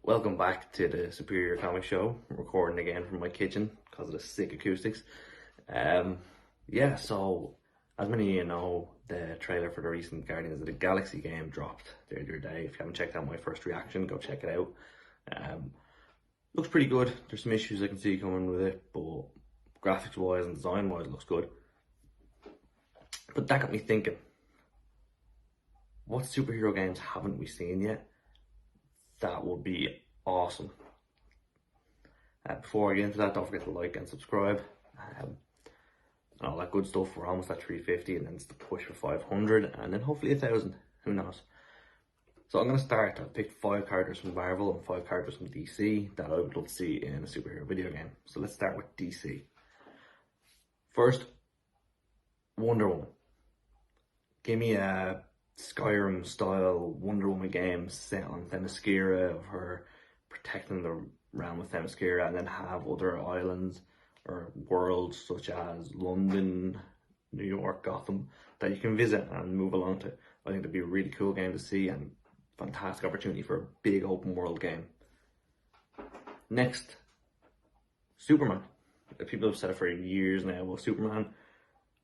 Welcome back to the Superior Comic Show. I'm recording again from my kitchen because of the sick acoustics. So as many of you know, the trailer for the recent Guardians of the Galaxy game dropped the other day. If you haven't checked out my first reaction, go check it out. Looks pretty good. There's some issues I can see coming with it, but graphics wise and design wise, it looks good. But that got me thinking, what superhero games haven't we seen yet? That would be awesome. Before I get into that, don't forget to like and subscribe and all that good stuff. We're almost at 350 and then it's the push for 500 and then hopefully 1,000, who knows. So I'm going to start. I've picked 5 characters from Marvel and 5 characters from DC that I would love to see in a superhero video game. So let's start with DC. First, Wonder Woman. Give me a Skyrim style Wonder Woman game set on Themyscira, of her protecting the realm of Themyscira, and then have other islands or worlds such as London, New York, Gotham that you can visit and move along to. I think that'd be a really cool game to see and fantastic opportunity for a big open world game. Next, Superman. People have said it for years now. Well, Superman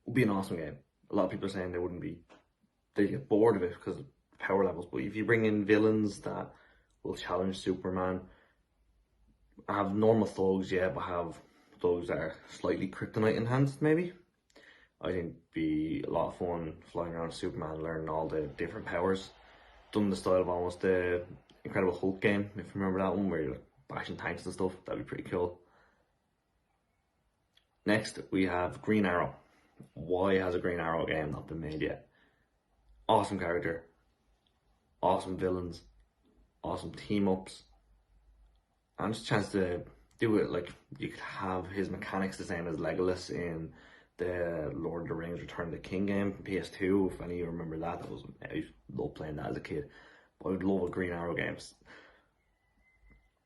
would be an awesome game. A lot of people are saying they get bored of it because of power levels, but if you bring in villains that will challenge Superman, have normal thugs, yeah, but have thugs that are slightly kryptonite enhanced, maybe, I think it'd be a lot of fun flying around Superman, learning all the different powers, done the style of almost the Incredible Hulk game, if you remember that one, where you're like bashing tanks and stuff. That'd be pretty cool. Next, we have Green Arrow. Why has a Green Arrow game not been made yet? Awesome character, awesome villains, awesome team ups, and just a chance to do it. Like, you could have his mechanics the same as Legolas in the Lord of the Rings Return of the King game from PS2. If any of you remember that, I loved playing that as a kid. But I would love a Green Arrow games.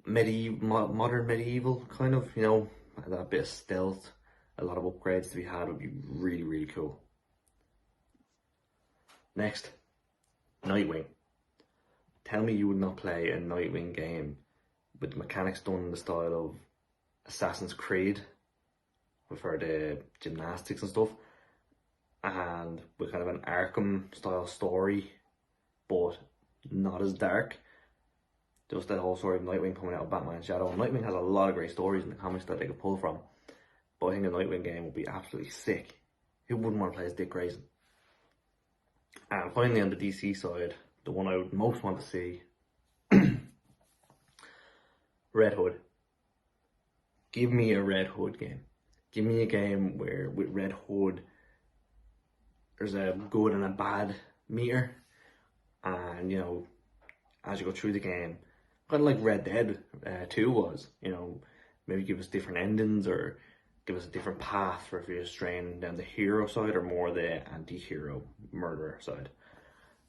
Modern medieval kind of, you know, that bit of stealth, a lot of upgrades to be had would be really, really cool. Next, Nightwing. Tell me you would not play a Nightwing game with the mechanics done in the style of Assassin's Creed, with the gymnastics and stuff, and with kind of an Arkham style story, but not as dark. Just that whole story of Nightwing coming out of Batman's shadow. Nightwing has a lot of great stories in the comics that they could pull from, but I think a Nightwing game would be absolutely sick. Who wouldn't want to play as Dick Grayson? And finally, on the DC side, the one I would most want to see, Red Hood. Give me a Red Hood game. Give me a game where with Red Hood there's a good and a bad meter, and you know, as you go through the game, kind of like Red Dead 2 was, you know, maybe give us different endings or give us a different path for if you're straying down the hero side or more the anti-hero murderer side.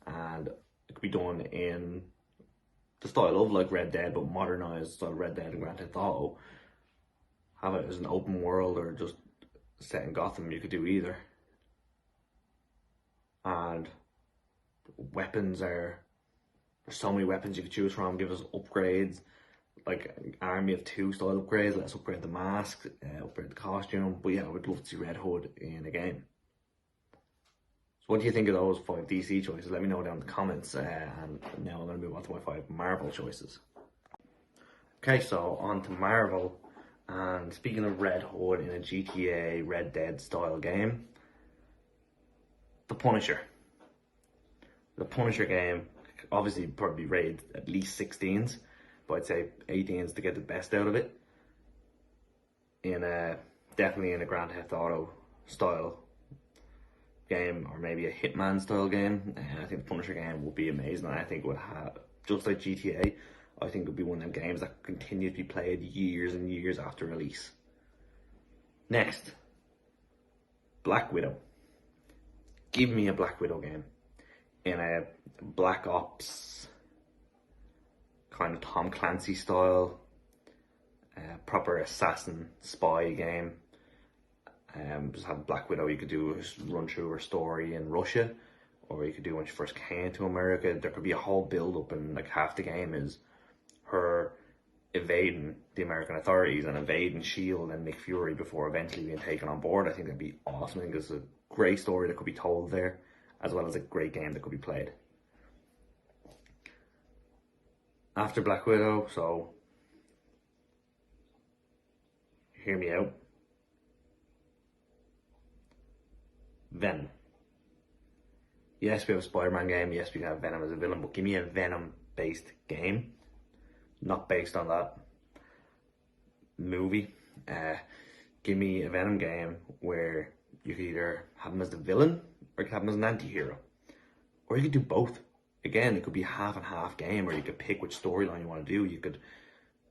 And it could be done in the style of like Red Dead, but modernized style Red Dead and Grand Theft Auto. Have it as an open world or just set in Gotham, you could do either. And weapons there's so many weapons you could choose from. Give us upgrades, like Army of Two style upgrades. Let's upgrade the mask, upgrade the costume. But yeah, I would love to see Red Hood in a game. So what do you think of those 5 DC choices? Let me know down in the comments. And now I'm going to move on to my 5 Marvel choices. Okay, so on to Marvel. And speaking of Red Hood in a GTA Red Dead style game, the Punisher. The Punisher game, obviously probably rated at least 16s, but I'd say 18s to get the best out of it. Definitely in a Grand Theft Auto style game, or maybe a Hitman style game. I think the Punisher game would be amazing. I think it would have, just like GTA, I think it would be one of them games that continue to be played years and years after release. Next, Black Widow. Give me a Black Widow game in a Black Ops kind of Tom Clancy style, proper assassin spy game. Just have Black Widow. You could do run through her story in Russia, or you could do when she first came to America. There could be a whole build up, and like half the game is her evading the American authorities and evading S.H.I.E.L.D. and Nick Fury before eventually being taken on board. I think that'd be awesome. I think it's a great story that could be told there, as well as a great game that could be played. After Black Widow, so hear me out. Venom. Yes, we have a Spider-Man game. Yes, we have Venom as a villain, but give me a Venom-based game, not based on that movie. Give me a Venom game where you could either have him as the villain or you could have him as an anti-hero, or you could do both. Again, it could be a half and half game, or you could pick which storyline you want to do. You could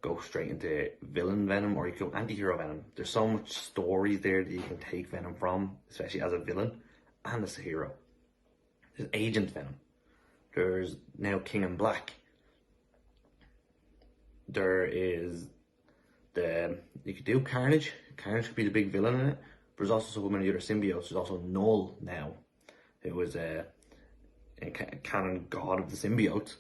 go straight into villain Venom, or you could go anti-hero Venom. There's so much stories there that you can take Venom from, especially as a villain and as a hero. There's Agent Venom. There's now King in Black. There is you could do Carnage. Carnage could be the big villain in it. But there's also so many other symbiotes. There's also Null now, who was a canon god of the symbiotes.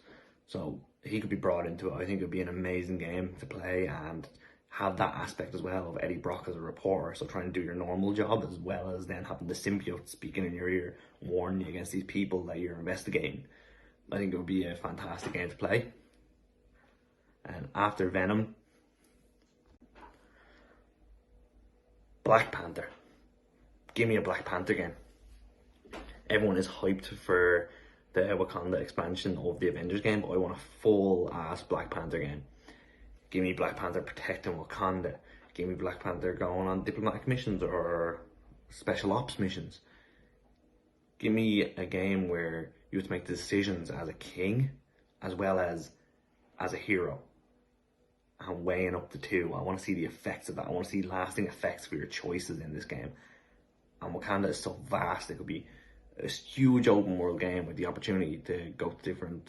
So he could be brought into it. I think it would be an amazing game to play and have that aspect as well of Eddie Brock as a reporter. So trying to do your normal job as well as then having the symbiote speaking in your ear, warning you against these people that you're investigating. I think it would be a fantastic game to play. And after Venom, Black Panther. Give me a Black Panther game. Everyone is hyped for the Wakanda expansion of the Avengers game, but I want a full-ass Black Panther game. Give me Black Panther protecting Wakanda. Give me Black Panther going on diplomatic missions or special ops missions. Give me a game where you have to make decisions as a king as well as a hero. And weighing up the two. I want to see the effects of that. I want to see lasting effects for your choices in this game. And Wakanda is so vast, it could be a huge open world game with the opportunity to go to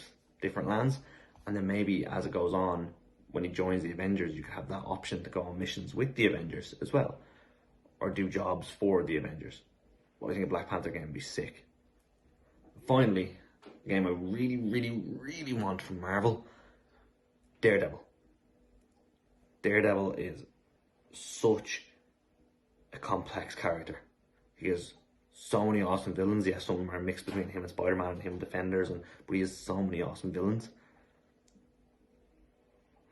different lands. And then maybe as it goes on, when he joins the Avengers, you could have that option to go on missions with the Avengers as well, or do jobs for the Avengers. Well, I think a Black Panther game would be sick. Finally, a game I really want from Marvel, Daredevil. Daredevil is such a complex character. He has so many awesome villains. Yes, some of them are mixed between him and Spider-Man and him and Defenders, but he has so many awesome villains.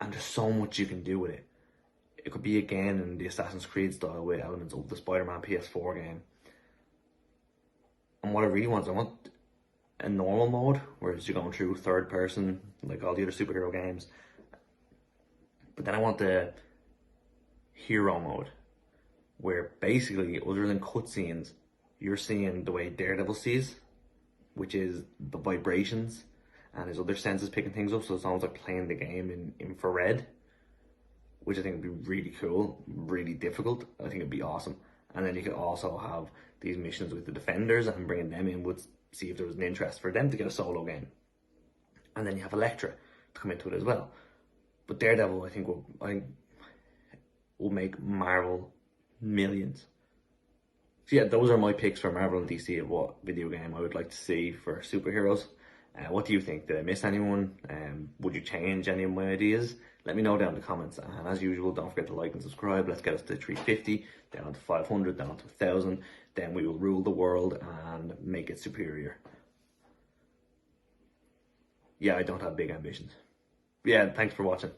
And there's so much you can do with it. It could be again in the Assassin's Creed style with elements of the Spider-Man PS4 game. And what I really want is I want a normal mode, whereas you're going through third person, like all the other superhero games. But then I want the hero mode, where basically, other than cutscenes, you're seeing the way Daredevil sees, which is the vibrations and his other senses picking things up. So it's almost like playing the game in infrared, which I think would be really cool, really difficult. I think it'd be awesome. And then you could also have these missions with the Defenders and bringing them in would see if there was an interest for them to get a solo game. And then you have Elektra to come into it as well. But Daredevil, I think will make Marvel millions. So yeah, those are my picks for Marvel and DC of what video game I would like to see for superheroes. What do you think? Did I miss anyone? Would you change any of my ideas? Let me know down in the comments. And as usual, don't forget to like and subscribe. Let's get us to 350, down to 500, down to 1,000. Then we will rule the world and make it superior. Yeah, I don't have big ambitions. Yeah, thanks for watching.